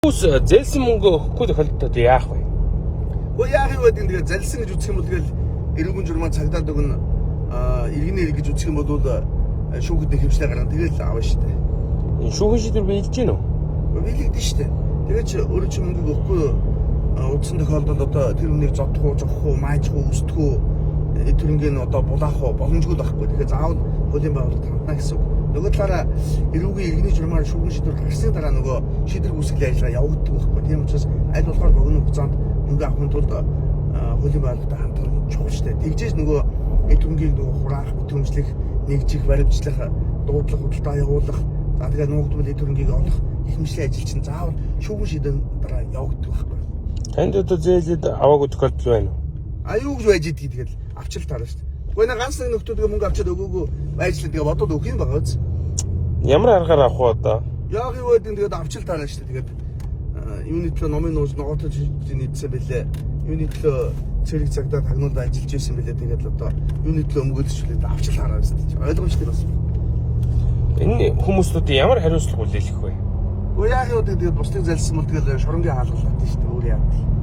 Хүмүүс зээлсэн мөнгө өгөхгүй тохиолдолд яах вэ? Гэхдээ яах вэ гэдэг нь залсан гэж үзэх юм бол тэгэл эрүүгийн журмаа цагдаад өгнө иргэнэ гэж үзэх юм бол шүүхэд нэхэмжлээ гаргана тэгэл аавна шүү дээ. Энэ шүүхэн шийдвэр биелж гин үү? Биелэгдэн шүү дээ. Тэгээд ч өөрөө ч мөнгө өгөхгүй удсан тохиолдолд одоо тэр хүнийг зодох уу, жоох уу, маажих уу, өсдөх үү тэрнгийн одоо булаах уу боломжгүй байхгүй. Тэгэхээр заавал хуулийн байгууллагад хандна гэсэн үг. Нөгөө талаараа эрүүгийн иргэний журмаар шүүхэн шийдвэр гарсны дараа нөгөө шийдвэр үүсгэл ажиллагаа явагддаг байхгүй. Тийм учраас аль болохоор богино хугацаанд мөнгө авахын тулд хуулийн байгууллагад хандах нь чухал шүү дээ. Тэгжээж нөгөө эдгүнгийн нөгөө хураах, бүтэмжлэх, нэгжих, баримтлах, дуудлага, худалдаа явуулах, за тэгээд нуугдмал эдгүнгийг олох их хэмжээний ажил чинь заавал шүүхэн шийдвэрийн дараа явагддаг байхгүй. Танд одоо зээлэд аваагүй тохиолдол байна уу? Аюу гэж байж идэг тэгэл авчил таарна шүү дээ. Гэхдээ нэг ганц нэг нөхдөөдөө мөнгө авчаад өгөөгүй байжлаа тэгээ бодоод өгөх юм байгаа биз. Ямар аргаар авах вэ одоо? Яг юу гэдэг нь тэгээд авчил таарна шүү дээ. Тэгээд юуны төлөө номын нууц ногоотож нийцсэн бэлээ. Юуны төлөө цэрэг цагдаа тагнуулд ажиллаж байсан бэлээ. Тэгээд одоо юуны төлөө мөгөөдчихлээ авчил таарна шүү дээ. Ойлгомжтой бас. Энэ хүмүүстүүдийн ямар хариуцлага хүлээх вэ? Уу яг юу гэдэг тэгээд бусдыг залсан бол тэгээд шоронгийн хаалгалт шүү дээ. Өөр яа.